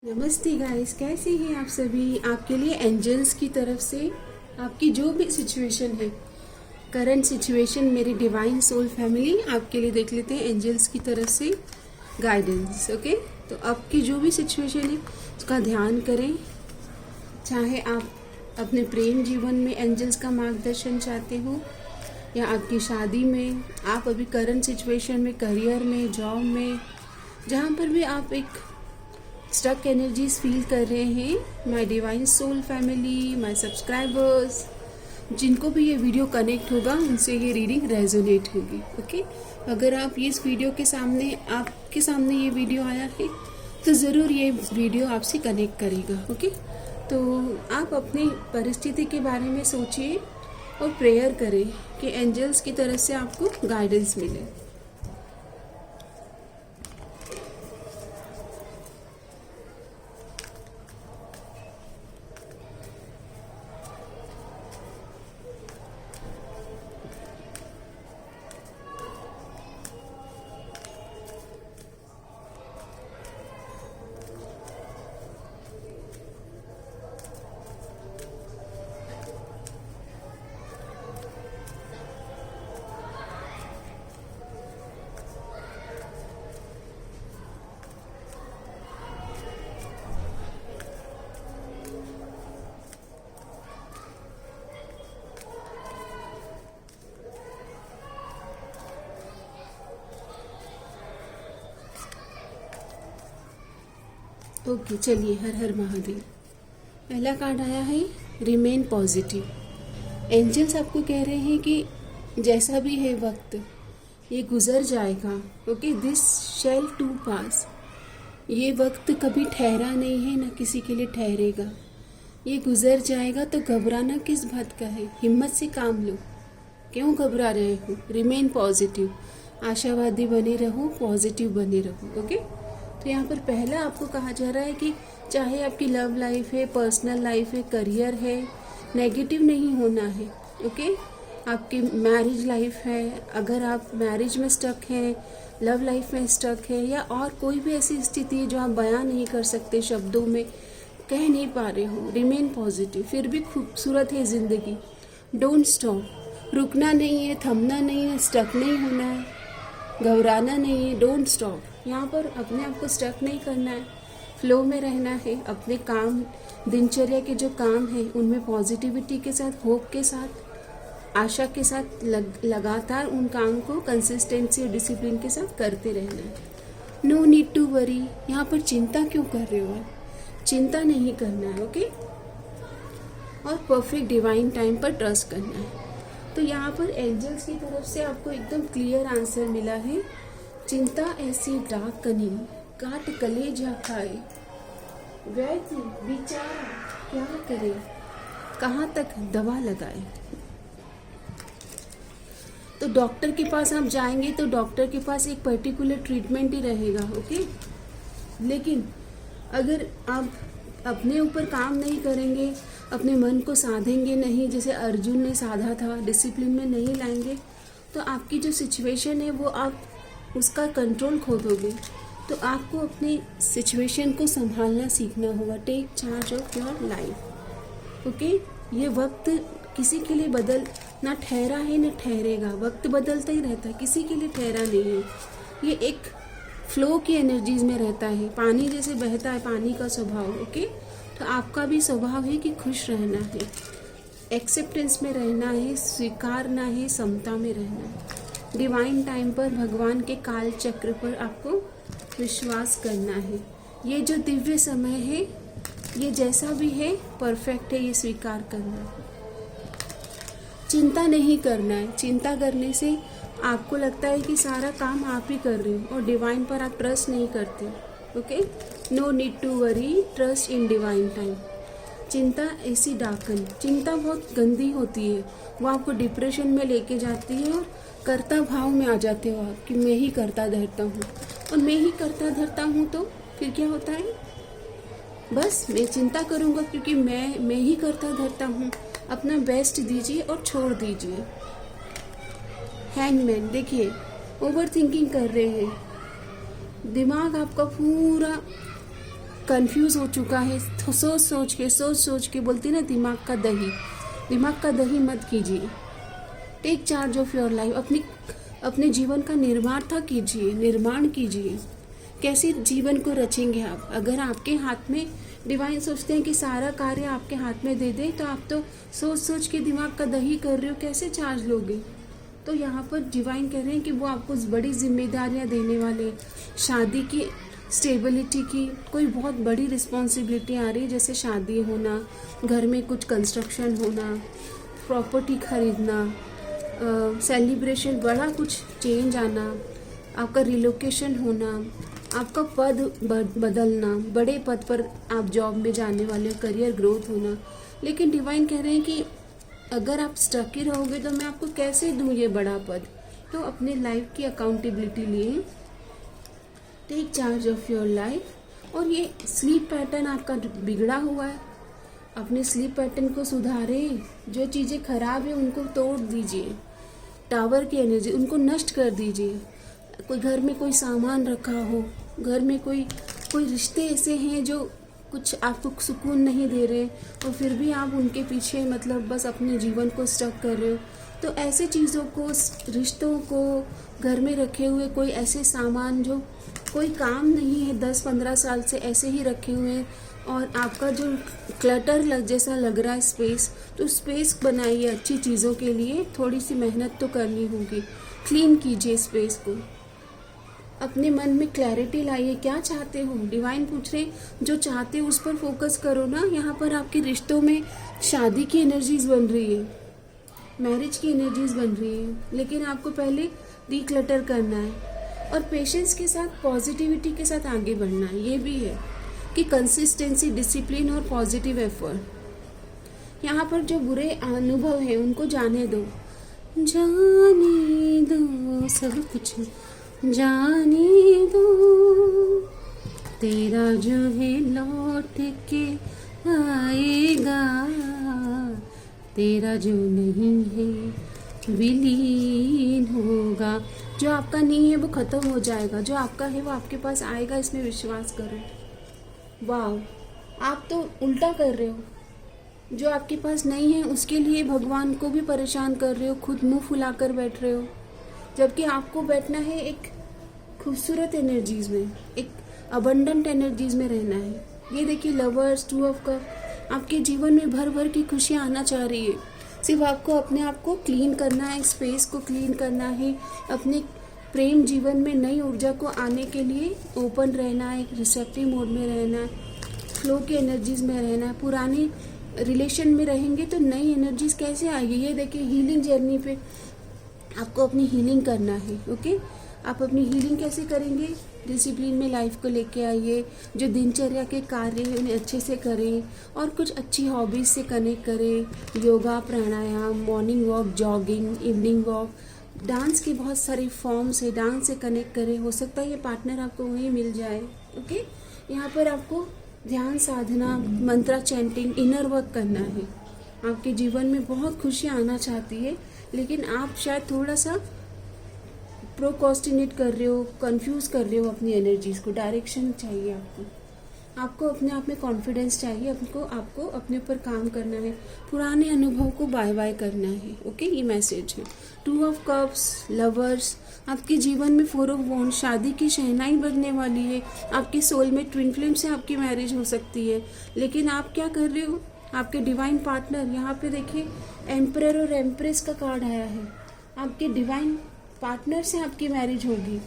नमस्ते गाइस, कैसे हैं आप सभी। आपके लिए एंजल्स की तरफ से आपकी जो भी सिचुएशन है, करंट सिचुएशन, मेरी डिवाइन सोल फैमिली आपके लिए देख लेते हैं एंजल्स की तरफ से गाइडेंस। ओके, तो आपकी जो भी सिचुएशन है उसका ध्यान करें। चाहे आप अपने प्रेम जीवन में एंजल्स का मार्गदर्शन चाहते हो या आपकी शादी में, आप अभी करंट सिचुएशन में, करियर में, जॉब में, जहाँ पर भी आप एक स्टक एनर्जीज फील कर रहे हैं, my divine soul family, my subscribers, जिनको भी ये वीडियो कनेक्ट होगा उनसे ये रीडिंग रेजोनेट होगी। ओके, अगर आप इस वीडियो के सामने, आपके सामने ये वीडियो आया है तो ज़रूर ये वीडियो आपसे कनेक्ट करेगा। ओके, तो आप अपनी परिस्थिति के बारे में सोचिए और प्रेयर करें कि एंजल्स की तरफ से आपको गाइडेंस मिले। ओके, चलिए, हर हर महादेव। पहला कार्ड आया है रिमेन पॉजिटिव। एंजल्स आपको कह रहे हैं कि जैसा भी है वक्त, ये गुजर जाएगा। ओके, दिस शैल टू पास। ये वक्त कभी ठहरा नहीं है, ना किसी के लिए ठहरेगा। ये गुजर जाएगा, तो घबराना किस बात का है। हिम्मत से काम लो, क्यों घबरा रहे हो। रिमेन पॉजिटिव, आशावादी बने रहो, पॉजिटिव बने रहो। ओके, तो यहाँ पर पहला आपको कहा जा रहा है कि चाहे आपकी लव लाइफ है, पर्सनल लाइफ है, करियर है, नेगेटिव नहीं होना है। ओके, आपकी मैरिज लाइफ है, अगर आप मैरिज में स्टक हैं, लव लाइफ में स्टक है, या और कोई भी ऐसी स्थिति है जो आप बयां नहीं कर सकते, शब्दों में कह नहीं पा रहे हो, रिमेन पॉजिटिव। फिर भी खूबसूरत है ज़िंदगी। डोंट स्टॉप, रुकना नहीं है, थमना नहीं है, स्टक नहीं होना है, घबराना नहीं है। डोंट स्टॉप, यहाँ पर अपने आप को स्टक नहीं करना है, फ्लो में रहना है। अपने काम, दिनचर्या के जो काम हैं उनमें पॉजिटिविटी के साथ, होप के साथ, आशा के साथ लगातार उन काम को कंसिस्टेंसी और डिसिप्लिन के साथ करते रहना है। नो नीड टू वरी, यहाँ पर चिंता क्यों कर रहे हो आप, चिंता नहीं करना है। ओके, और परफेक्ट डिवाइन टाइम पर ट्रस्ट करना है। तो यहाँ पर एंजल्स की तरफ से आपको एकदम क्लियर आंसर मिला है। चिंता ऐसी डाकनी काट कलेजा खाए, व्यर्थ बेचारा क्या करे, कहाँ तक दवा लगाए। तो डॉक्टर के पास आप जाएंगे तो डॉक्टर के पास एक पर्टिकुलर ट्रीटमेंट ही रहेगा। ओके, लेकिन अगर आप अपने ऊपर काम नहीं करेंगे, अपने मन को साधेंगे नहीं, जैसे अर्जुन ने साधा था, डिसिप्लिन में नहीं लाएंगे, तो आपकी जो सिचुएशन है वो आप उसका कंट्रोल खो दोगे। तो आपको अपनी सिचुएशन को संभालना सीखना होगा। Take charge of your life. Okay, ये वक्त किसी के लिए बदल ना ठहरा है ना ठहरेगा। वक्त बदलता ही रहता है, किसी के लिए ठहरा नहीं है। ये एक फ्लो की एनर्जीज में रहता है, पानी जैसे बहता है, पानी का स्वभाव। ओके, तो आपका भी स्वभाव है कि खुश रहना है, एक्सेप्टेंस में रहना है, स्वीकारना है, समता में रहना है। डिवाइन टाइम पर, भगवान के काल चक्र पर आपको विश्वास करना है। ये जो दिव्य समय है, ये जैसा भी है परफेक्ट है, ये स्वीकार करना है। चिंता नहीं करना है। चिंता करने से आपको लगता है कि सारा काम आप ही कर रहे हो और डिवाइन पर आप ट्रस्ट नहीं करते। Okay, no need to worry, trust in divine time. चिंता ऐसी डाकन, चिंता बहुत गंदी होती है, वो आपको डिप्रेशन में लेके जाती है और कर्ता भाव में आ जाते हो आप कि मैं ही करता धरता हूँ। और मैं ही करता धरता हूँ तो फिर क्या होता है, बस मैं चिंता करूँगा क्योंकि मैं ही करता धरता हूँ। अपना बेस्ट दीजिए और छोड़ दीजिए। हैंगमैन, देखिए, ओवर थिंकिंग कर रहे हैं, दिमाग आपका पूरा कंफ्यूज हो चुका है, तो सोच सोच के बोलते ना दिमाग का दही मत कीजिए। Take charge of your life. अपने जीवन का निर्माण कीजिए। कैसे जीवन को रचेंगे आप? अगर आपके हाथ में, डिवाइन सोचते हैं कि सारा कार्य आपके हाथ में दे दे, तो आप तो सोच के दिमाग का दही कर रहे हो, कैसे चार्ज लोगे? तो यहाँ पर डिवाइन कह रहे हैं कि वो आपको बड़ी जिम्मेदारियाँ देने वाले, शादी की स्टेबिलिटी की कोई बहुत बड़ी रिस्पॉन्सिबिलिटी आ रही है, जैसे शादी होना, घर में कुछ कंस्ट्रक्शन होना, प्रॉपर्टी खरीदना, सेलिब्रेशन, बड़ा कुछ चेंज आना, आपका रिलोकेशन होना, आपका पद बदलना, बड़े पद पर आप जॉब में जाने वाले, करियर ग्रोथ होना। लेकिन डिवाइन कह रहे हैं कि अगर आप स्टक ही रहोगे तो मैं आपको कैसे दूँ ये बड़ा पद? तो अपने लाइफ की अकाउंटेबिलिटी लिए, take charge of your life. और ये स्लीप पैटर्न आपका बिगड़ा हुआ है, अपने स्लीप पैटर्न को सुधारें। जो चीज़ें खराब है उनको तोड़ दीजिए, टावर की एनर्जी उनको नष्ट कर दीजिए। कोई घर में कोई सामान रखा हो, घर में कोई रिश्ते ऐसे हैं जो कुछ आपको सुकून नहीं दे रहे, और फिर भी आप उनके पीछे मतलब बस अपने जीवन को स्टक कर रहे हो, तो ऐसे चीज़ों को, रिश्तों को, घर में रखे हुए कोई ऐसे सामान जो कोई काम नहीं है, 10-15 साल से ऐसे ही रखे हुए हैं, और आपका जो क्लटर जैसा लग रहा है स्पेस, तो स्पेस बनाइए अच्छी चीज़ों के लिए। थोड़ी सी मेहनत तो करनी होगी, क्लीन कीजिए स्पेस को। अपने मन में क्लैरिटी लाइए, क्या चाहते हो? डिवाइन पूछ रहे जो चाहते हो उस पर फोकस करो ना। यहाँ पर आपके रिश्तों में शादी की एनर्जीज बन रही है, मैरिज की एनर्जीज बन रही है, लेकिन आपको पहले डिक्लटर करना है और पेशेंस के साथ, पॉजिटिविटी के साथ आगे बढ़ना है। ये भी है कि कंसिस्टेंसी, डिसिप्लिन और पॉजिटिव एफर्ट। यहाँ पर जो बुरे अनुभव हैं उनको जाने दो सब कुछ जाने दो, तेरा जो है लौट के आएगा, तेरा जो नहीं है विलीन होगा। जो आपका नहीं है वो खत्म हो जाएगा, जो आपका है वो आपके पास आएगा, इसमें विश्वास करो। वाह, आप तो उल्टा कर रहे हो। जो आपके पास नहीं है उसके लिए भगवान को भी परेशान कर रहे हो, खुद मुंह फुलाकर बैठ रहे हो, जबकि आपको बैठना है एक खूबसूरत एनर्जीज में, एक अबंडेंट एनर्जीज में रहना है। ये देखिए लवर्स, 2 ऑफ कप आपके जीवन में भर भर की खुशियाँ आना चाह रही है। सिर्फ आपको अपने आप को क्लीन करना है, स्पेस को क्लीन करना है, अपने प्रेम जीवन में नई ऊर्जा को आने के लिए ओपन रहना है, रिसेप्टिव मोड में रहना है, फ्लो की एनर्जीज में रहना है। पुराने रिलेशन में रहेंगे तो नई एनर्जीज कैसे आएगी? ये देखिए हीलिंग जर्नी पे आपको अपनी हीलिंग करना है। ओके, आप अपनी हीलिंग कैसे करेंगे? डिसिप्लिन में लाइफ को लेके आइए, जो दिनचर्या के कार्य हैं उन्हें अच्छे से करें, और कुछ अच्छी हॉबीज से कनेक्ट करें, yoga, pranayama, morning walk, jogging, evening walk, dance के बहुत सारे फॉर्म्स है, डांस से कनेक्ट करें। हो सकता है ये पार्टनर आपको वहीं मिल जाए। ओके, यहाँ पर आपको ध्यान साधना, मंत्रा चैंटिंग, इनर वर्क करना है। आपके जीवन में बहुत खुशियाँ आना चाहती है, लेकिन आप शायद थोड़ा सा प्रोकोस्टिनेट कर रहे हो, कंफ्यूज कर रहे हो अपनी एनर्जीज को। डायरेक्शन चाहिए आपको अपने आप में कॉन्फिडेंस चाहिए, आपको अपने ऊपर काम करना है, पुराने अनुभव को बाय बाय करना है। ओके, ये मैसेज है। 2 ऑफ कप्स, लवर्स, आपके जीवन में 4 ऑफ वॉन्ड, शादी की शहनाई बजने वाली है। आपके सोल में ट्विन फ्लेम से आपकी मैरिज हो सकती है, लेकिन आप क्या कर रहे हो? आपके डिवाइन पार्टनर, यहाँ पे देखिए एम्परर और एम्प्रेस का कार्ड आया है। आपके डिवाइन पार्टनर से आपकी मैरिज होगी,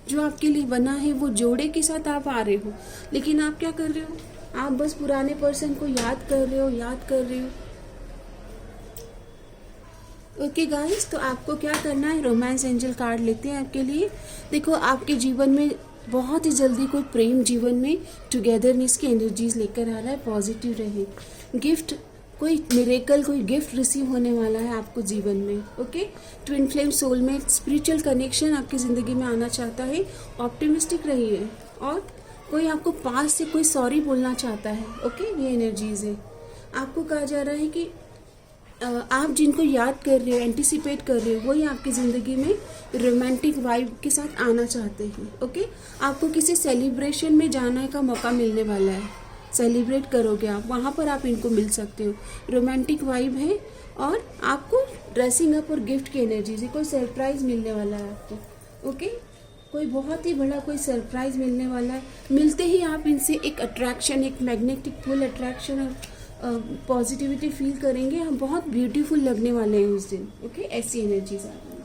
जो आपके लिए बना है वो जोड़े के साथ आप आ रहे हो, लेकिन आप क्या कर रहे हो? आप बस पुराने पर्सन को याद कर रहे हो। ओके गाइस, तो आपको क्या करना है? रोमांस एंजल कार्ड लेते हैं आपके लिए। देखो, आपके जीवन में बहुत ही जल्दी कोई प्रेम जीवन में टुगेदरनेस की एनर्जीज लेकर आ रहा है। पॉजिटिव रहे, गिफ्ट, कोई मिरेकल, कोई गिफ्ट रिसीव होने वाला है आपको जीवन में। Okay, twin flame, soulmate, spiritual connection आपकी ज़िंदगी में आना चाहता है। ऑप्टिमिस्टिक रहिए, और कोई आपको पास से कोई सॉरी बोलना चाहता है। ओके, ये एनर्जीज है। आपको कहा जा रहा है कि आप जिनको याद कर रहे हो, एंटिसिपेट कर रहे हो, वही आपकी ज़िंदगी में रोमांटिक वाइब के साथ आना चाहते हैं। ओके, आपको किसी सेलिब्रेशन में जाने का मौका मिलने वाला है, सेलिब्रेट करोगे आप, वहाँ पर आप इनको मिल सकते हो। रोमांटिक वाइब है और आपको ड्रेसिंग अप और गिफ्ट की एनर्जी से कोई सरप्राइज मिलने वाला है आपको। ओके, कोई बहुत ही बड़ा कोई सरप्राइज मिलने वाला है। मिलते ही आप इनसे एक अट्रैक्शन, एक मैग्नेटिक पुल अट्रैक्शन और पॉजिटिविटी फील करेंगे। हम बहुत ब्यूटीफुल लगने वाले हैं उस दिन। ओके, ऐसी एनर्जीज आ रही हैं।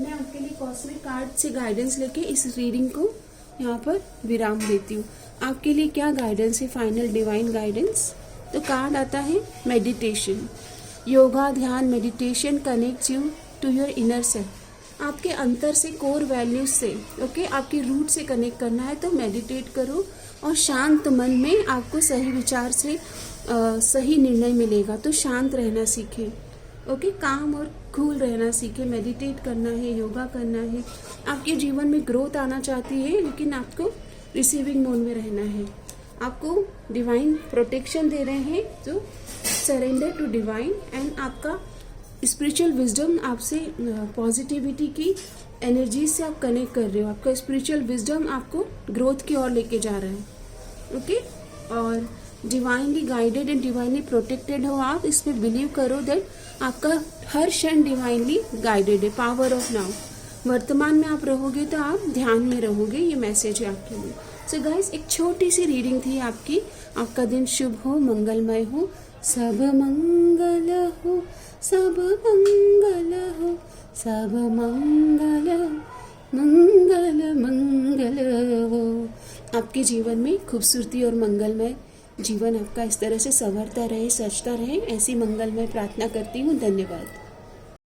मैं आपके लिए कॉस्मिक कार्ड से गाइडेंस लेके इस रीडिंग को यहाँ पर विराम देती हूँ। आपके लिए क्या गाइडेंस है, फाइनल डिवाइन गाइडेंस? तो कार्ड आता है मेडिटेशन। योगा, ध्यान, meditation connects you to your inner self. आपके अंतर से, कोर वैल्यूज से, ओके, आपके रूट से कनेक्ट करना है तो मेडिटेट करो और शांत मन में आपको सही विचार से सही निर्णय मिलेगा। तो शांत रहना सीखें। ओके, काम और कूल रहना सीखें। मेडिटेट करना है, योगा करना है। आपके जीवन में ग्रोथ आना चाहती है लेकिन आपको रिसीविंग मोड में रहना है। आपको डिवाइन प्रोटेक्शन दे रहे हैं, तो सरेंडर टू डिवाइन। एंड आपका स्पिरिचुअल विजडम आपसे पॉजिटिविटी की एनर्जी से आप कनेक्ट कर रहे हो। आपका स्पिरिचुअल विजडम आपको ग्रोथ की ओर लेके जा रहा है। ओके, और divinely guided and divinely protected हो आप। इस पर बिलीव करो दैट आपका हर क्षण डिवाइनली गाइडेड है। पावर ऑफ नाउ, वर्तमान में आप रहोगे तो आप ध्यान में रहोगे। ये मैसेज है आपके लिए। सो गाइस, एक छोटी सी रीडिंग थी आपकी। आपका दिन शुभ हो, मंगलमय हो, सब मंगल हो, सब मंगल हो, सब मंगल मंगल मंगल हो। आपके जीवन में खूबसूरती और मंगलमय जीवन आपका इस तरह से संवरता रहे, सजता रहे, ऐसी मंगलमय प्रार्थना करती हूँ। धन्यवाद।